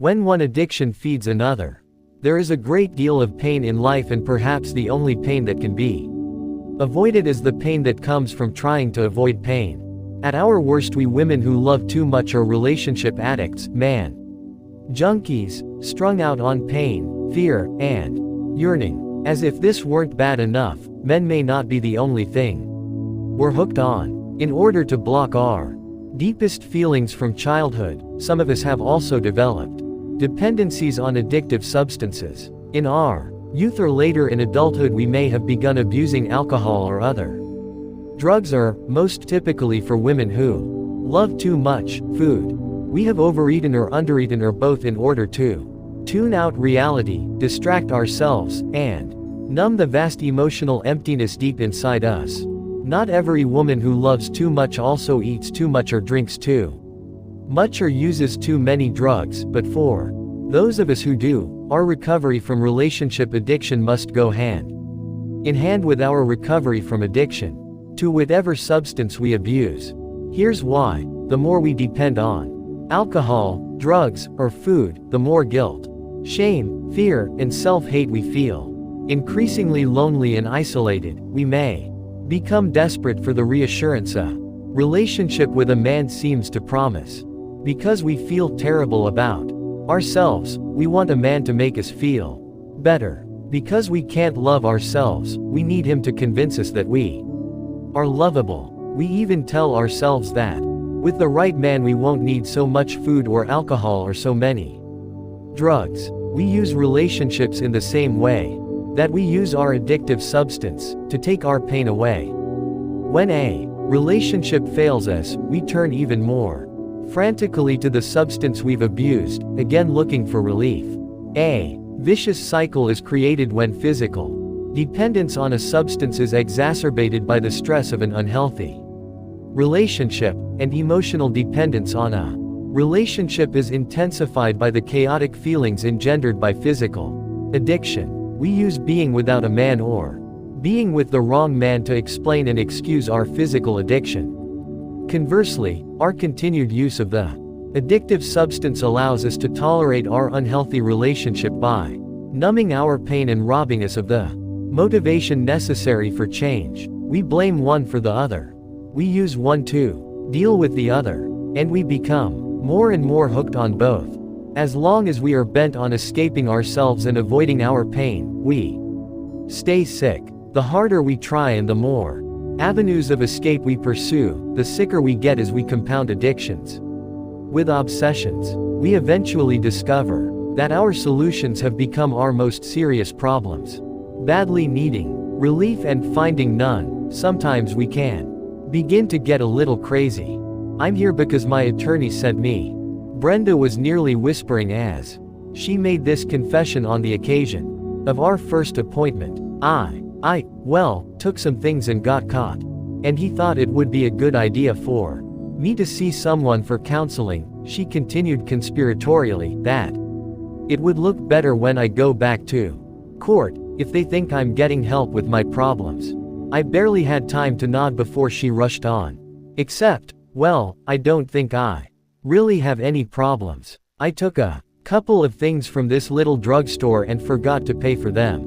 When one addiction feeds another, there is a great deal of pain in life, and perhaps the only pain that can be avoided is the pain that comes from trying to avoid pain. At our worst, we women who love too much are relationship addicts, man junkies, strung out on pain, fear, and yearning. As if this weren't bad enough, men may not be the only thing we're hooked on. In order to block our deepest feelings from childhood, some of us have also developed dependencies on addictive substances. In our youth or later in adulthood, we may have begun abusing alcohol or other drugs, or, most typically for women who love too much food, we have overeaten or undereaten, or both, in order to tune out reality, distract ourselves, and numb the vast emotional emptiness deep inside us. Not every woman who loves too much also eats too much or drinks too much or uses too many drugs, but for those of us who do, our recovery from relationship addiction must go hand in hand with our recovery from addiction to whatever substance we abuse. Here's why: the more we depend on alcohol, drugs, or food, the more guilt, shame, fear, and self-hate we feel. Increasingly lonely and isolated, we may become desperate for the reassurance a relationship with a man seems to promise. Because we feel terrible about ourselves, we want a man to make us feel better. Because we can't love ourselves, we need him to convince us that we are lovable. We even tell ourselves that with the right man we won't need so much food or alcohol or so many drugs. We use relationships in the same way that we use our addictive substance, to take our pain away. When a relationship fails us, we turn even more frantically to the substance we've abused, again looking for relief. A vicious cycle is created when physical dependence on a substance is exacerbated by the stress of an unhealthy relationship, and emotional dependence on a relationship is intensified by the chaotic feelings engendered by physical addiction. We use being without a man or being with the wrong man to explain and excuse our physical addiction. Conversely, our continued use of the addictive substance allows us to tolerate our unhealthy relationship by numbing our pain and robbing us of the motivation necessary for change. We blame one for the other. We use one to deal with the other, and we become more and more hooked on both. As long as we are bent on escaping ourselves and avoiding our pain, we stay sick. The harder we try and the more avenues of escape we pursue, the sicker we get as we compound addictions with obsessions. We eventually discover that our solutions have become our most serious problems. Badly needing relief and finding none, sometimes we can begin to get a little crazy. "I'm here because my attorney sent me," Brenda was nearly whispering as she made this confession on the occasion of our first appointment. Well, took some things and got caught. And he thought it would be a good idea for me to see someone for counseling," she continued conspiratorially, "that it would look better when I go back to court, if they think I'm getting help with my problems." I barely had time to nod before she rushed on. "Except, well, I don't think I really have any problems. I took a couple of things from this little drugstore and forgot to pay for them.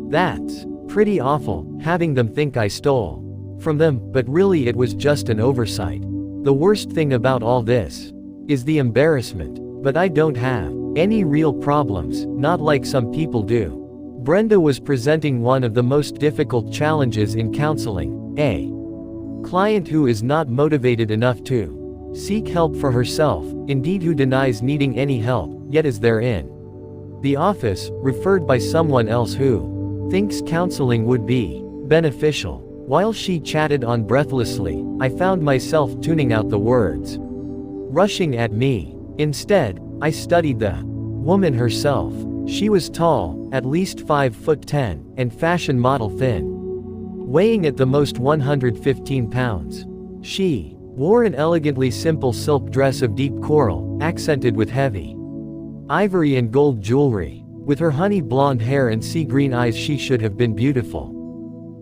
That's pretty awful, having them think I stole from them, but really it was just an oversight. The worst thing about all this is the embarrassment. But I don't have any real problems, not like some people do." Brenda was presenting one of the most difficult challenges in counseling: a client who is not motivated enough to seek help for herself, indeed who denies needing any help, yet is there in the office, referred by someone else who thinks counseling would be beneficial. While she chatted on breathlessly, I found myself tuning out the words rushing at me. Instead, I studied the woman herself. She was tall, at least 5'10", and fashion model thin, weighing at the most 115 pounds. She wore an elegantly simple silk dress of deep coral, accented with heavy ivory and gold jewelry. With her honey blonde hair and sea green eyes, she should have been beautiful.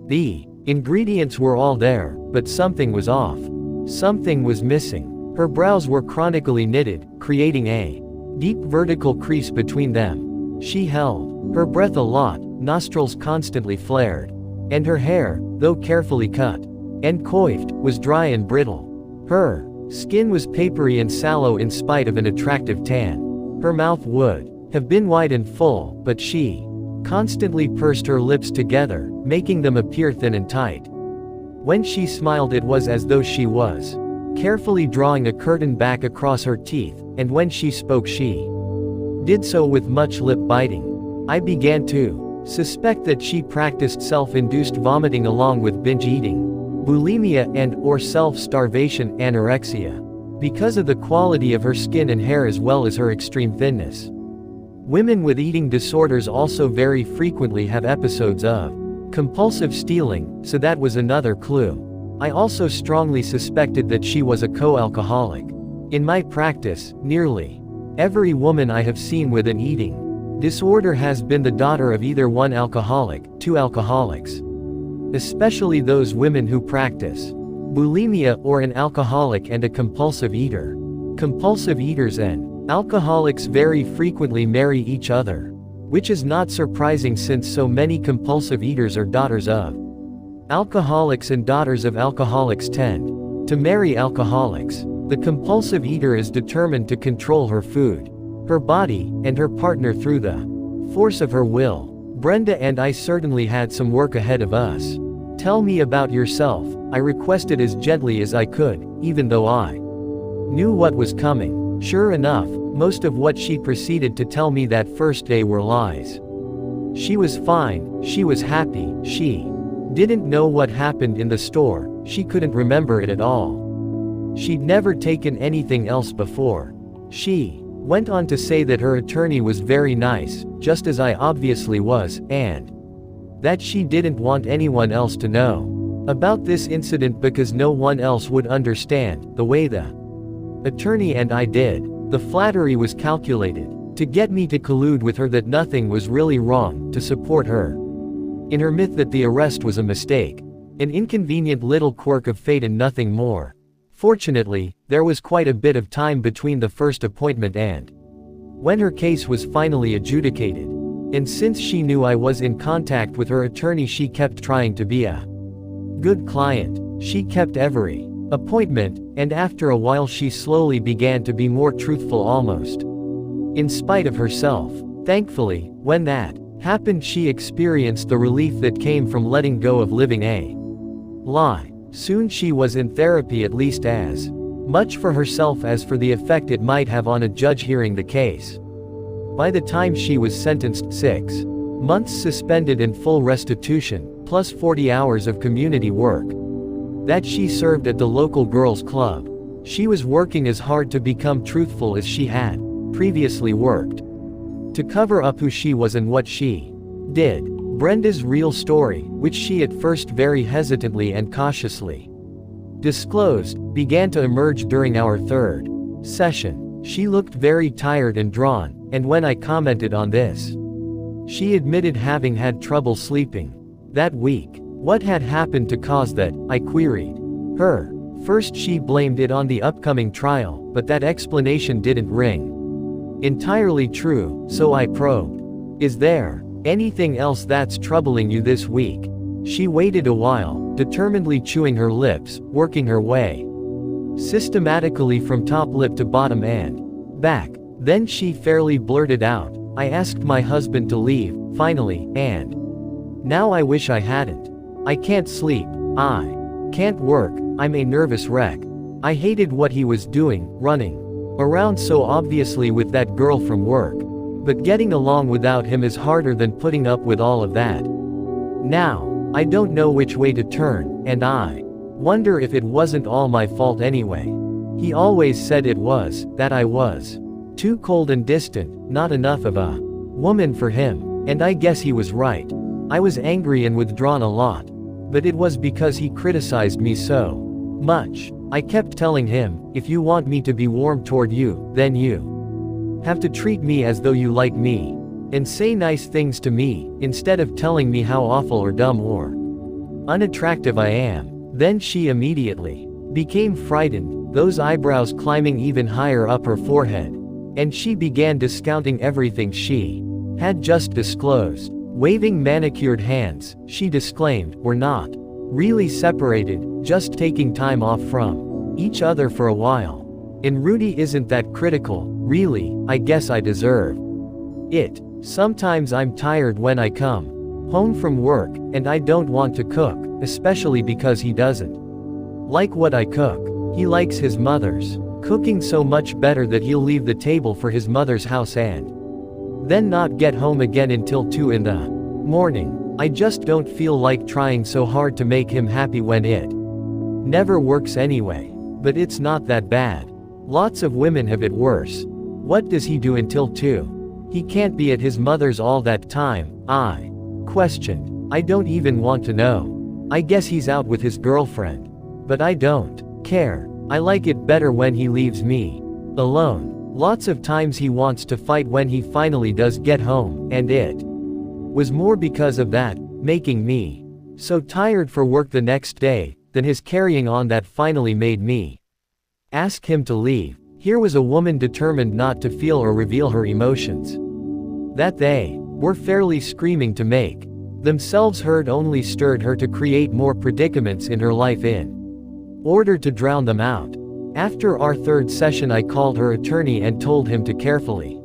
The ingredients were all there, but something was off. Something was missing. Her brows were chronically knitted, creating a deep vertical crease between them. She held her breath a lot, nostrils constantly flared. And her hair, though carefully cut and coiffed, was dry and brittle. Her skin was papery and sallow in spite of an attractive tan. Her mouth would have been wide and full, but she constantly pursed her lips together, making them appear thin and tight. When she smiled, it was as though she was carefully drawing a curtain back across her teeth, and when she spoke she did so with much lip biting. I began to suspect that she practiced self-induced vomiting along with binge eating, bulimia and/or self-starvation anorexia, because of the quality of her skin and hair as well as her extreme thinness. Women with eating disorders also very frequently have episodes of compulsive stealing, so that was another clue. I also strongly suspected that she was a co-alcoholic. In my practice, nearly every woman I have seen with an eating disorder has been the daughter of either one alcoholic, two alcoholics. Especially those women who practice bulimia or an alcoholic and a compulsive eater. Compulsive eaters and alcoholics very frequently marry each other, which is not surprising since so many compulsive eaters are daughters of alcoholics, and daughters of alcoholics tend to marry alcoholics. The compulsive eater is determined to control her food, her body, and her partner through the force of her will. Brenda and I certainly had some work ahead of us. Tell me about yourself, I requested as gently as I could, even though I knew what was coming. Sure enough, most of what she proceeded to tell me that first day were lies. She was fine, she was happy, she didn't know what happened in the store, she couldn't remember it at all. She'd never taken anything else before. She went on to say that her attorney was very nice, just as I obviously was, and that she didn't want anyone else to know about this incident because no one else would understand the way the attorney and I did. The flattery was calculated to get me to collude with her that nothing was really wrong, to support her in her myth that the arrest was a mistake, an inconvenient little quirk of fate and nothing more. Fortunately, there was quite a bit of time between the first appointment and when her case was finally adjudicated. And since she knew I was in contact with her attorney, she kept trying to be a good client. She kept every appointment, and after a while she slowly began to be more truthful, almost in spite of herself. Thankfully, when that happened, she experienced the relief that came from letting go of living a lie. Soon she was in therapy, at least as much for herself as for the effect it might have on a judge hearing the case. By the time she was sentenced, 6 months suspended and full restitution, plus 40 hours of community work that she served at the local girls' club. She was working as hard to become truthful as she had previously worked to cover up who she was and what she did. Brenda's real story, which she at first very hesitantly and cautiously disclosed, began to emerge during our third session. She looked very tired and drawn, and when I commented on this, she admitted having had trouble sleeping that week. What had happened to cause that, I queried her. First she blamed it on the upcoming trial, but that explanation didn't ring entirely true, so I probed. Is there anything else that's troubling you this week? She waited a while, determinedly chewing her lips, working her way systematically from top lip to bottom and back. Then she fairly blurted out, I asked my husband to leave, finally, and now I wish I hadn't. I can't sleep, I can't work, I'm a nervous wreck. I hated what he was doing, running around so obviously with that girl from work. But getting along without him is harder than putting up with all of that. Now, I don't know which way to turn, and I wonder if it wasn't all my fault anyway. He always said it was, that I was too cold and distant, not enough of a woman for him, and I guess he was right. I was angry and withdrawn a lot. But it was because he criticized me so much. I kept telling him, if you want me to be warm toward you, then you have to treat me as though you like me, and say nice things to me, instead of telling me how awful or dumb or unattractive I am. Then she immediately became frightened, those eyebrows climbing even higher up her forehead. And she began discounting everything she had just disclosed. Waving manicured hands, she disclaimed, "We're not really separated, just taking time off from each other for a while. And Rudy isn't that critical, really, I guess I deserve it. Sometimes I'm tired when I come home from work, and I don't want to cook, especially because he doesn't like what I cook. He likes his mother's cooking so much better that he'll leave the table for his mother's house and then not get home again until 2 in the morning. I just don't feel like trying so hard to make him happy when it never works anyway. But it's not that bad. Lots of women have it worse. What does he do until 2? He can't be at his mother's all that time," I questioned. "I don't even want to know. I guess he's out with his girlfriend. But I don't care. I like it better when he leaves me alone. Lots of times he wants to fight when he finally does get home, and it was more because of that, making me so tired for work the next day, than his carrying on that finally made me ask him to leave." Here was a woman determined not to feel or reveal her emotions. That they were fairly screaming to make themselves heard only stirred her to create more predicaments in her life in order to drown them out. After our 3rd session, I called her attorney and told him to carefully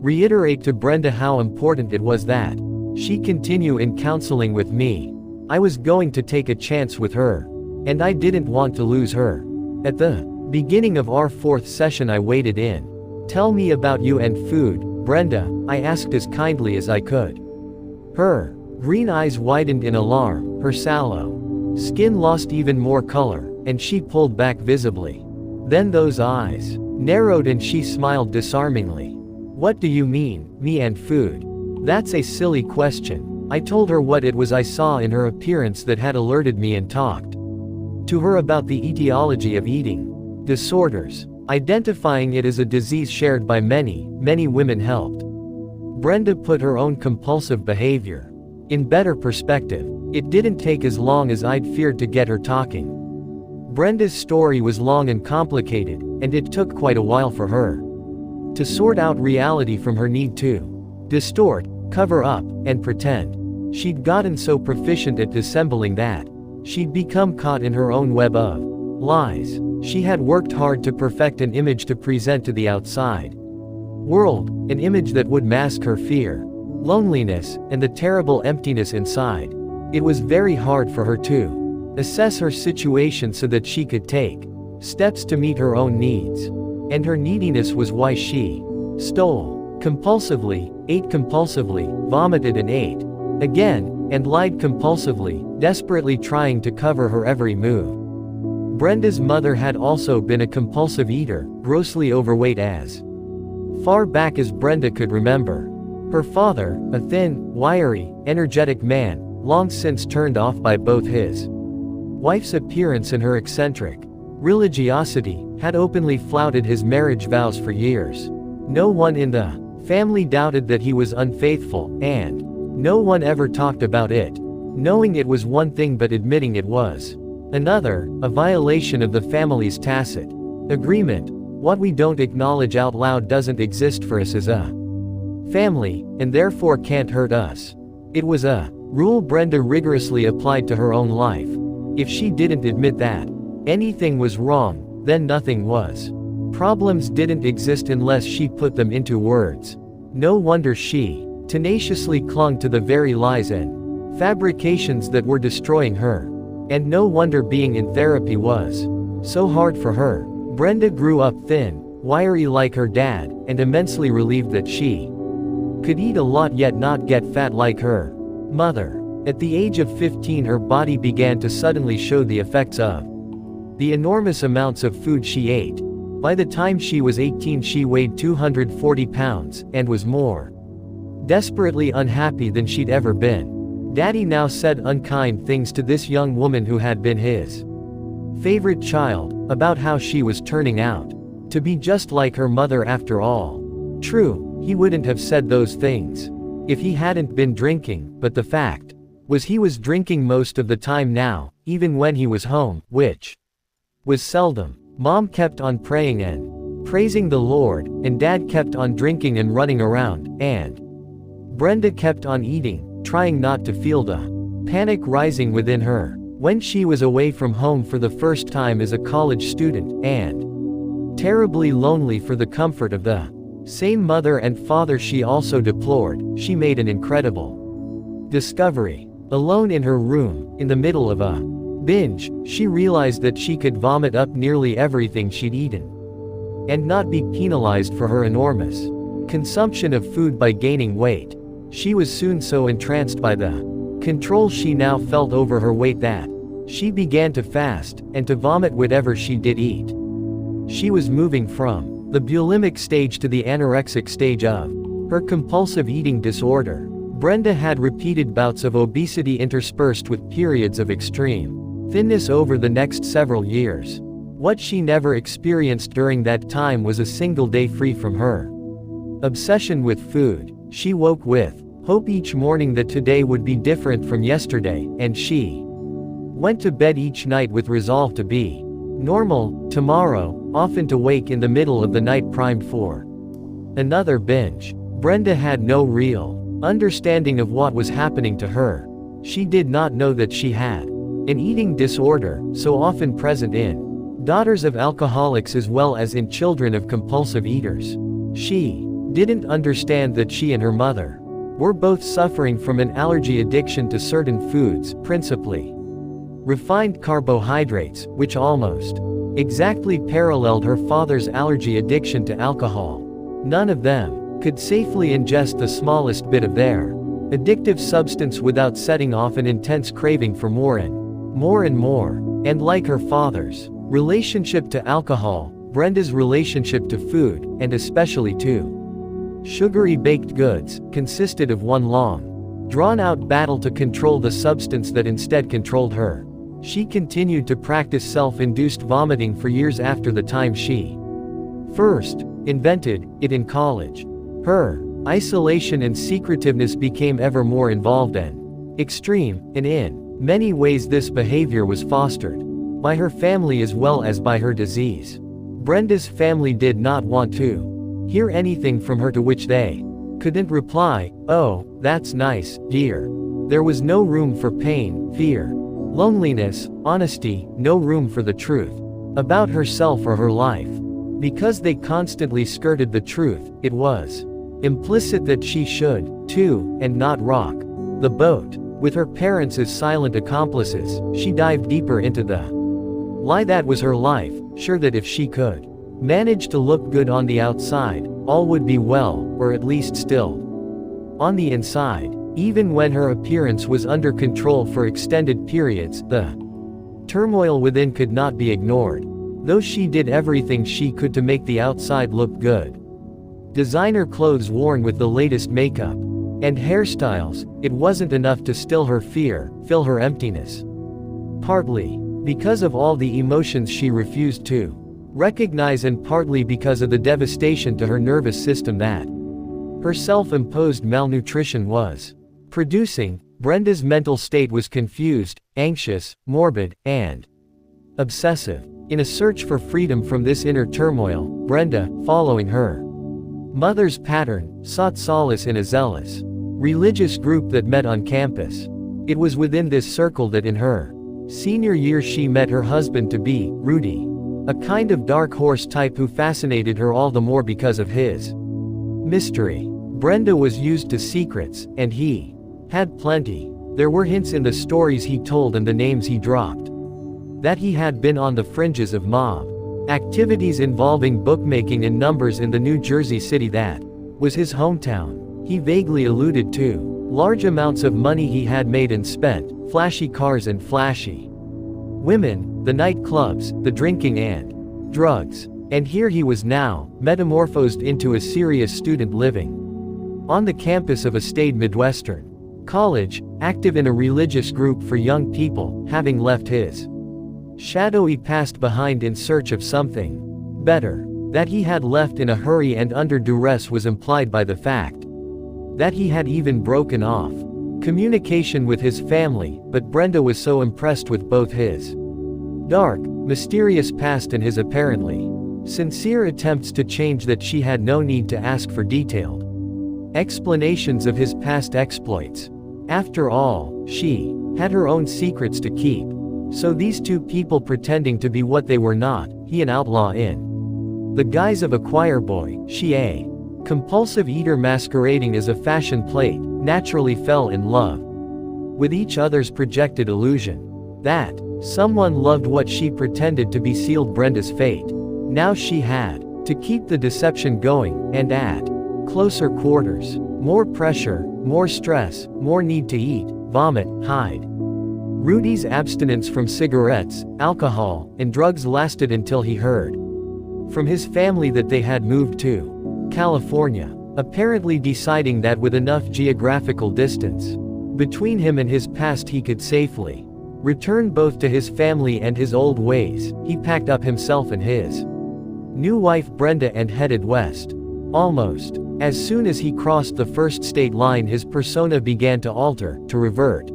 reiterate to Brenda how important it was that she continue in counseling with me. I was going to take a chance with her, and I didn't want to lose her. At the beginning of our 4th session, I waded in. "Tell me about you and food, Brenda," I asked as kindly as I could. Her green eyes widened in alarm, her sallow skin lost even more color, and she pulled back visibly. Then those eyes narrowed and she smiled disarmingly. "What do you mean, me and food? That's a silly question." I told her what it was I saw in her appearance that had alerted me and talked to her about the etiology of eating disorders, identifying it as a disease shared by many, many women helped Brenda put her own compulsive behavior in better perspective. It didn't take as long as I'd feared to get her talking. Brenda's story was long and complicated, and it took quite a while for her to sort out reality from her need to distort, cover up, and pretend. She'd gotten so proficient at dissembling that she'd become caught in her own web of lies. She had worked hard to perfect an image to present to the outside world, an image that would mask her fear, loneliness, and the terrible emptiness inside. It was very hard for her to assess her situation so that she could take steps to meet her own needs. And her neediness was why she stole compulsively, ate compulsively, vomited and ate again, and lied compulsively, desperately trying to cover her every move. Brenda's mother had also been a compulsive eater, grossly overweight as far back as Brenda could remember. Her father, a thin, wiry, energetic man, long since turned off by both his wife's appearance and her eccentric religiosity, had openly flouted his marriage vows for years. No one in the family doubted that he was unfaithful, and no one ever talked about it, knowing it was one thing but admitting it was another, a violation of the family's tacit agreement. What we don't acknowledge out loud doesn't exist for us as a family, and therefore can't hurt us. It was a rule Brenda rigorously applied to her own life. If she didn't admit that anything was wrong, then nothing was. Problems didn't exist unless she put them into words. No wonder she tenaciously clung to the very lies and fabrications that were destroying her. And no wonder being in therapy was so hard for her. Brenda grew up thin, wiry like her dad, and immensely relieved that she could eat a lot yet not get fat like her mother. At the age of 15, her body began to suddenly show the effects of the enormous amounts of food she ate. By the time she was 18, she weighed 240 pounds, and was more desperately unhappy than she'd ever been. Daddy now said unkind things to this young woman who had been his favorite child, about how she was turning out to be just like her mother after all. True, he wouldn't have said those things if he hadn't been drinking, but the fact was he was drinking most of the time now, even when he was home, which was seldom. Mom kept on praying and praising the Lord, and Dad kept on drinking and running around, and Brenda kept on eating, trying not to feel the panic rising within her. When she was away from home for the first time as a college student, and terribly lonely for the comfort of the same mother and father she also deplored, she made an incredible discovery. Alone in her room, in the middle of a binge, she realized that she could vomit up nearly everything she'd eaten, and not be penalized for her enormous consumption of food by gaining weight. She was soon so entranced by the control she now felt over her weight that she began to fast, and to vomit whatever she did eat. She was moving from the bulimic stage to the anorexic stage of her compulsive eating disorder. Brenda had repeated bouts of obesity interspersed with periods of extreme thinness over the next several years. What she never experienced during that time was a single day free from her obsession with food. She woke with hope each morning that today would be different from yesterday, and she went to bed each night with resolve to be normal tomorrow, often to wake in the middle of the night primed for another binge. Brenda had no real understanding of what was happening to her. She did not know that she had an eating disorder, so often present in daughters of alcoholics as well as in children of compulsive eaters. She didn't understand that she and her mother were both suffering from an allergy addiction to certain foods, principally refined carbohydrates, which almost exactly paralleled her father's allergy addiction to alcohol. None of them could safely ingest the smallest bit of their addictive substance without setting off an intense craving for more and more and more. And like her father's relationship to alcohol, Brenda's relationship to food, and especially to sugary baked goods, consisted of one long, drawn-out battle to control the substance that instead controlled her. She continued to practice self-induced vomiting for years after the time she first invented it in college. Her isolation and secretiveness became ever more involved and extreme, and in many ways this behavior was fostered by her family as well as by her disease. Brenda's family did not want to hear anything from her, to which they couldn't reply, "Oh, that's nice, dear." There was no room for pain, fear, loneliness, honesty, no room for the truth about herself or her life. Because they constantly skirted the truth, it was implicit that she should, too, and not rock the boat. With her parents as silent accomplices, she dived deeper into the lie that was her life, sure that if she could manage to look good on the outside, all would be well, or at least still on the inside. Even when her appearance was under control for extended periods, the turmoil within could not be ignored. Though she did everything she could to make the outside look good. Designer clothes worn with the latest makeup and hairstyles, it wasn't enough to still her fear, fill her emptiness. Partly because of all the emotions she refused to recognize, and partly because of the devastation to her nervous system that her self-imposed malnutrition was producing. Brenda's mental state was confused, anxious, morbid, and obsessive. In a search for freedom from this inner turmoil, Brenda, following her mother's pattern, sought solace in a zealous religious group that met on campus. It was within this circle that in her senior year she met her husband-to-be, Rudy, a kind of dark horse type who fascinated her all the more because of his mystery. Brenda was used to secrets, and he had plenty. There were hints in the stories he told and the names he dropped that he had been on the fringes of mob activities involving bookmaking and numbers in the New Jersey city that was his hometown. He vaguely alluded to large amounts of money he had made and spent, flashy cars and flashy women, the nightclubs, the drinking and drugs. And here he was now, metamorphosed into a serious student living on the campus of a staid Midwestern college, active in a religious group for young people, having left his shadowy past behind in search of something better. That he had left in a hurry and under duress was implied by the fact that he had even broken off communication with his family, but Brenda was so impressed with both his dark, mysterious past and his apparently Sincere attempts to change that she had no need to ask for detailed explanations of his past exploits. After all, she had her own secrets to keep. So these two people pretending to be what they were not, he an outlaw in the guise of a choir boy, she a compulsive eater masquerading as a fashion plate, naturally fell in love with each other's projected illusion that someone loved what she pretended to be sealed Brenda's fate. Now she had to keep the deception going, and at closer quarters. More pressure, more stress, more need to eat, vomit, hide. Rudy's abstinence from cigarettes, alcohol, and drugs lasted until he heard from his family that they had moved to California, apparently deciding that with enough geographical distance between him and his past he could safely return both to his family and his old ways. He packed up himself and his new wife Brenda and headed west. Almost as soon as he crossed the first state line, his persona began to alter, to revert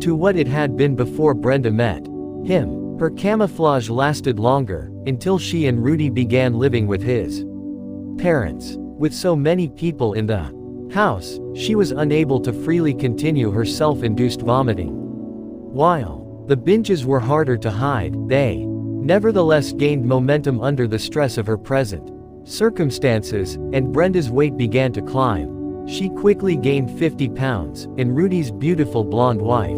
to what it had been before Brenda met him. Her camouflage lasted longer, until she and Rudy began living with his parents. With so many people in the house, she was unable to freely continue her self-induced vomiting. While the binges were harder to hide, they nevertheless gained momentum under the stress of her present circumstances, and Brenda's weight began to climb. She quickly gained 50 pounds, and Rudy's beautiful blonde wife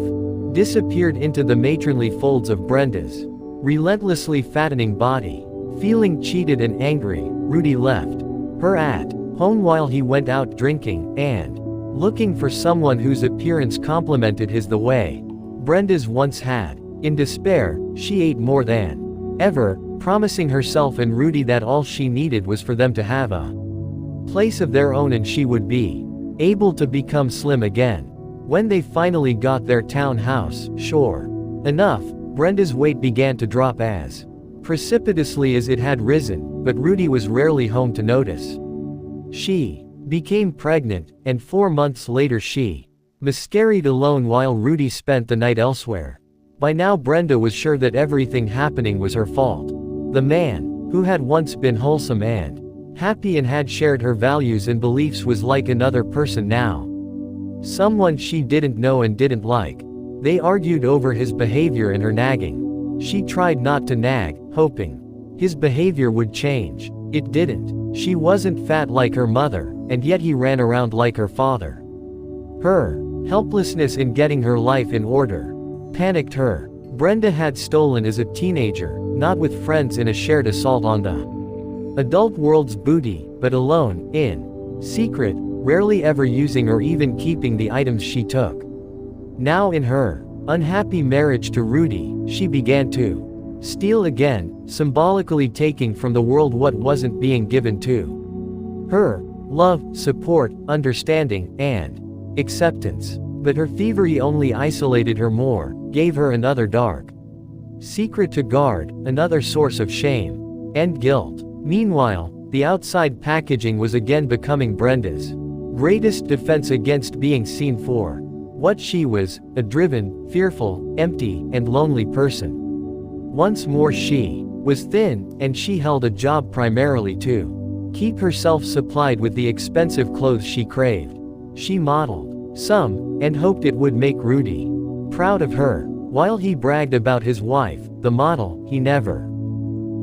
disappeared into the matronly folds of Brenda's relentlessly fattening body. Feeling cheated and angry, Rudy left her at home while he went out drinking, and looking for someone whose appearance complimented his the way Brenda's once had. In despair, she ate more than ever, promising herself and Rudy that all she needed was for them to have a place of their own and she would be able to become slim again. When they finally got their townhouse, sure enough, Brenda's weight began to drop as precipitously as it had risen, but Rudy was rarely home to notice. She became pregnant, and 4 months later she miscarried alone while Rudy spent the night elsewhere. By now Brenda was sure that everything happening was her fault. The man, who had once been wholesome and happy and had shared her values and beliefs, was like another person now. Someone she didn't know and didn't like. They argued over his behavior and her nagging. She tried not to nag, hoping his behavior would change. It didn't. She wasn't fat like her mother, and yet he ran around like her father. Her helplessness in getting her life in order panicked her. Brenda had stolen as a teenager, not with friends in a shared assault on the adult world's booty, but alone, in secret, rarely ever using or even keeping the items she took. Now in her unhappy marriage to Rudy, she began to steal again, symbolically taking from the world what wasn't being given to her: love, support, understanding, and acceptance. But her thievery only isolated her more, gave her another dark secret to guard, another source of shame and guilt. Meanwhile, the outside packaging was again becoming Brenda's greatest defense against being seen for what she was: a driven, fearful, empty, and lonely person. Once more she was thin, and she held a job primarily to keep herself supplied with the expensive clothes she craved. She modeled some, and hoped it would make Rudy proud of her. While he bragged about his wife, the model, he never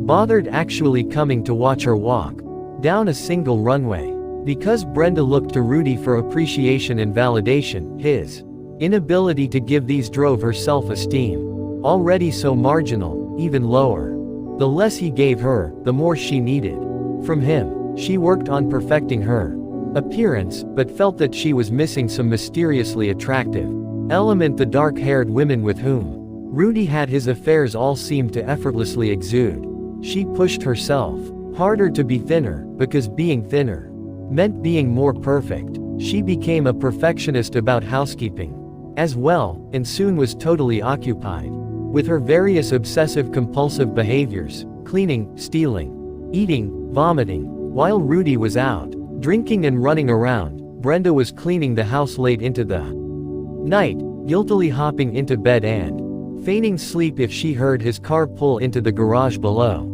bothered actually coming to watch her walk down a single runway. Because Brenda looked to Rudy for appreciation and validation, his inability to give these drove her self-esteem, already so marginal, even lower. The less he gave her, the more she needed from him. She worked on perfecting her appearance, but felt that she was missing some mysteriously attractive element. The dark-haired women with whom Rudy had his affairs all seemed to effortlessly exude. She pushed herself harder to be thinner, because being thinner meant being more perfect. She became a perfectionist about housekeeping as well, and soon was totally occupied with her various obsessive-compulsive behaviors: cleaning, stealing, eating, vomiting. While Rudy was out drinking and running around, Brenda was cleaning the house late into the night, guiltily hopping into bed and feigning sleep if she heard his car pull into the garage below.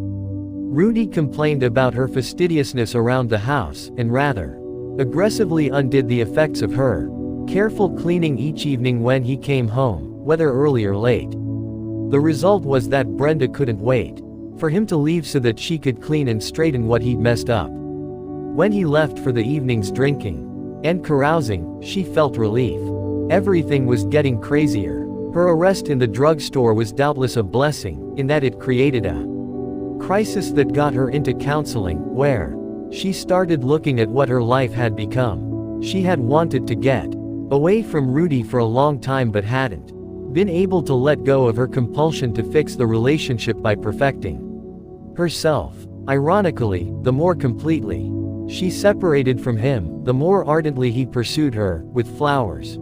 Rudy complained about her fastidiousness around the house, and rather aggressively undid the effects of her careful cleaning each evening when he came home, whether early or late. The result was that Brenda couldn't wait for him to leave so that she could clean and straighten what he'd messed up. When he left for the evening's drinking and carousing, she felt relief. Everything was getting crazier. Her arrest in the drugstore was doubtless a blessing, in that it created a crisis that got her into counseling, where she started looking at what her life had become. She had wanted to get away from Rudy for a long time but hadn't been able to let go of her compulsion to fix the relationship by perfecting herself. Ironically, the more completely she separated from him, the more ardently he pursued her, with flowers,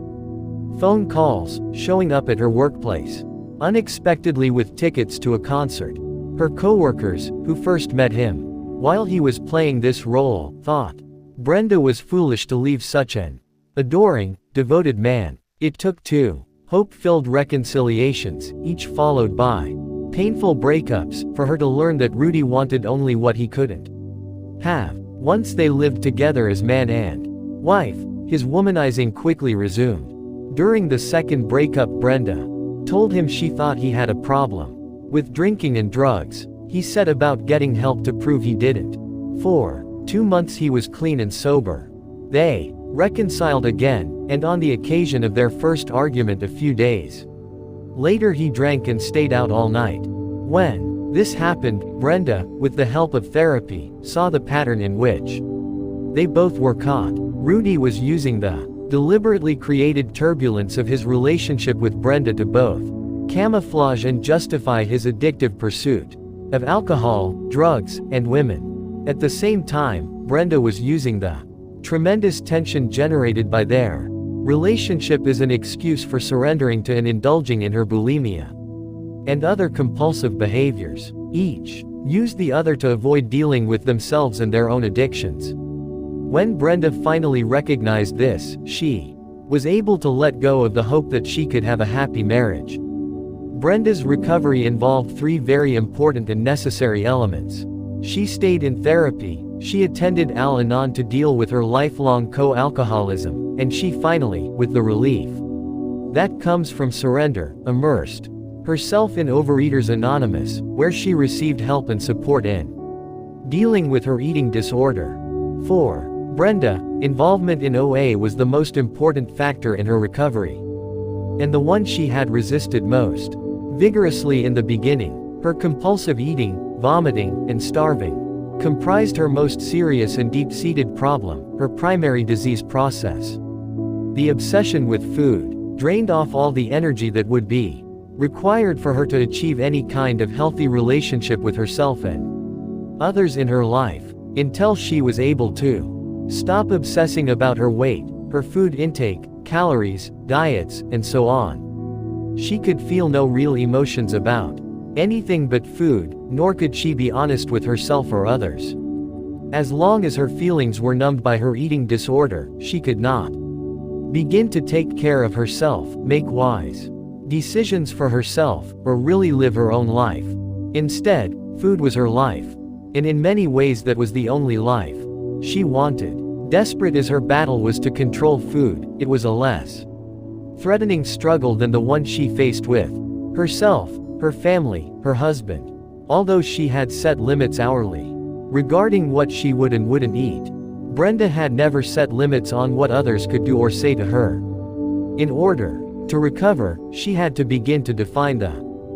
phone calls, showing up at her workplace unexpectedly with tickets to a concert. Her coworkers, who first met him while he was playing this role, thought Brenda was foolish to leave such an adoring, devoted man. It took two hope-filled reconciliations, each followed by painful breakups, for her to learn that Rudy wanted only what he couldn't have. Once they lived together as man and wife, his womanizing quickly resumed. During the second breakup, Brenda told him she thought he had a problem with drinking and drugs. He set about getting help to prove he didn't. For 2 months he was clean and sober. They reconciled again, and on the occasion of their first argument a few days later he drank and stayed out all night. When this happened, Brenda, with the help of therapy, saw the pattern in which they both were caught. Rudy was using the deliberately created turbulence of his relationship with Brenda to both camouflage and justify his addictive pursuit of alcohol, drugs, and women. At the same time, Brenda was using the tremendous tension generated by their relationship as an excuse for surrendering to and indulging in her bulimia and other compulsive behaviors. Each used the other to avoid dealing with themselves and their own addictions. When Brenda finally recognized this, she was able to let go of the hope that she could have a happy marriage. Brenda's recovery involved 3 very important and necessary elements. She stayed in therapy, she attended Al-Anon to deal with her lifelong co-alcoholism, and she finally, with the relief that comes from surrender, immersed herself in Overeaters Anonymous, where she received help and support in dealing with her eating disorder. For Brenda, involvement in OA was the most important factor in her recovery, and the one she had resisted most vigorously in the beginning. Her compulsive eating, vomiting, and starving comprised her most serious and deep-seated problem, her primary disease process. The obsession with food drained off all the energy that would be required for her to achieve any kind of healthy relationship with herself and others in her life, until she was able to stop obsessing about her weight, her food intake, calories, diets, and so on. She could feel no real emotions about anything but food, nor could she be honest with herself or others. As long as her feelings were numbed by her eating disorder, she could not begin to take care of herself, make wise decisions for herself, or really live her own life. Instead, food was her life, and in many ways that was the only life she wanted. Desperate as her battle was to control food, it was a less threatening struggle than the one she faced with herself, her family, her husband. Although she had set limits hourly regarding what she would and wouldn't eat, Brenda had never set limits on what others could do or say to her. In order to recover, she had to begin to define the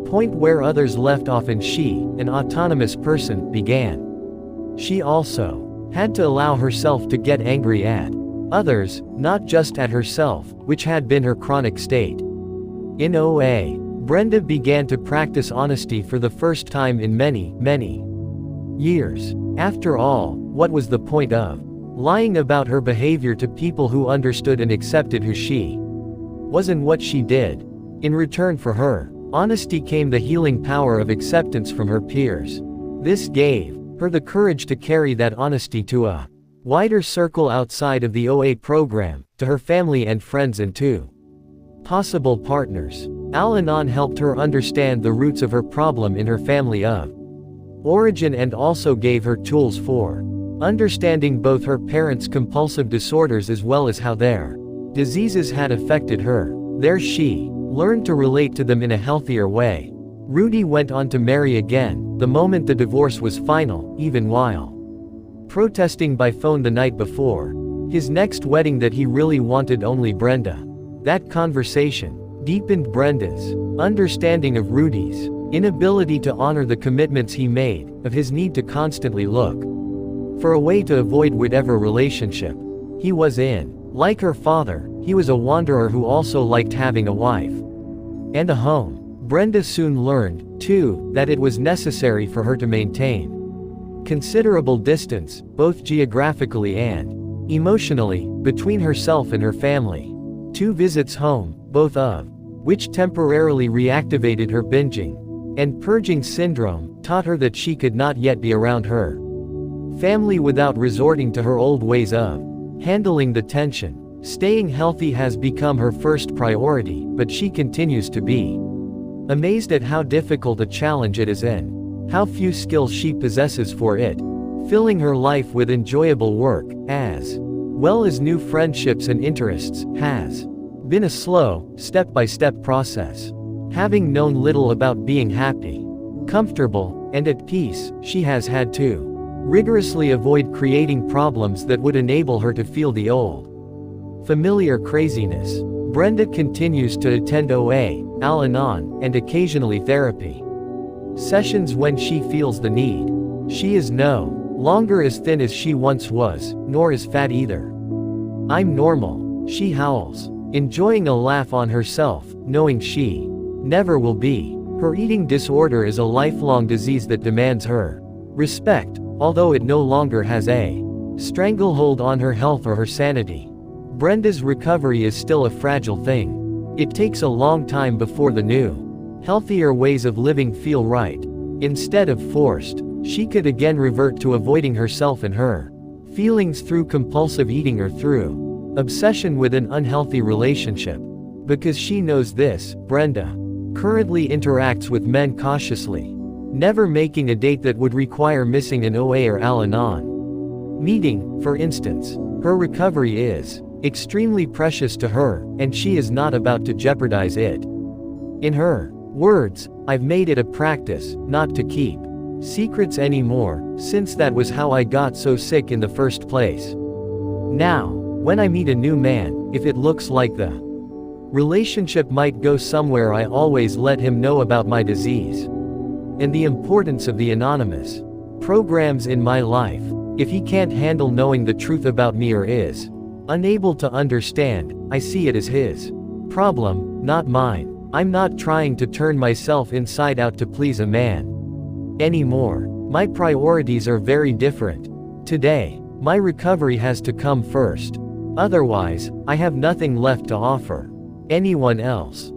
point where others left off and she, an autonomous person, began. She also had to allow herself to get angry at others, not just at herself, which had been her chronic state. In OA, Brenda began to practice honesty for the first time in many, many years. After all, what was the point of lying about her behavior to people who understood and accepted who she was and what she did? In return for her honesty came the healing power of acceptance from her peers. This gave her the courage to carry that honesty to a wider circle outside of the OA program, to her family and friends and to possible partners. Al-Anon helped her understand the roots of her problem in her family of origin and also gave her tools for understanding both her parents' compulsive disorders as well as how their diseases had affected her. There she learned to relate to them in a healthier way. Rudy went on to marry again, the moment the divorce was final, even while protesting by phone the night before his next wedding that he really wanted only Brenda. That conversation deepened Brenda's understanding of Rudy's inability to honor the commitments he made, of his need to constantly look for a way to avoid whatever relationship he was in. Like her father, he was a wanderer who also liked having a wife and a home. Brenda soon learned, too, that it was necessary for her to maintain considerable distance, both geographically and emotionally, between herself and her family. 2 visits home, both of which temporarily reactivated her binging and purging syndrome, taught her that she could not yet be around her family without resorting to her old ways of handling the tension. Staying healthy has become her first priority, but she continues to be amazed at how difficult a challenge it is and how few skills she possesses for it. Filling her life with enjoyable work, as well as new friendships and interests, has been a slow, step-by-step process. Having known little about being happy, comfortable, and at peace, she has had to rigorously avoid creating problems that would enable her to feel the old, familiar craziness. Brenda continues to attend OA, Al-Anon, and occasionally therapy sessions when she feels the need. She is no longer as thin as she once was, nor as fat either. "I'm normal," she howls, enjoying a laugh on herself, knowing she never will be. Her eating disorder is a lifelong disease that demands her respect, although it no longer has a stranglehold on her health or her sanity. Brenda's recovery is still a fragile thing. It takes a long time before the new, healthier ways of living feel right. Instead of forced, she could again revert to avoiding herself and her feelings through compulsive eating or through obsession with an unhealthy relationship. Because she knows this, Brenda currently interacts with men cautiously, never making a date that would require missing an OA or Al-Anon meeting, for instance. Her recovery is extremely precious to her, and she is not about to jeopardize it. In her words, "I've made it a practice not to keep secrets anymore, since that was how I got so sick in the first place. Now, when I meet a new man, if it looks like the relationship might go somewhere, I always let him know about my disease and the importance of the anonymous programs in my life. If he can't handle knowing the truth about me or is unable to understand, I see it as his problem, not mine. I'm not trying to turn myself inside out to please a man anymore. My priorities are very different. Today, my recovery has to come first. Otherwise, I have nothing left to offer anyone else."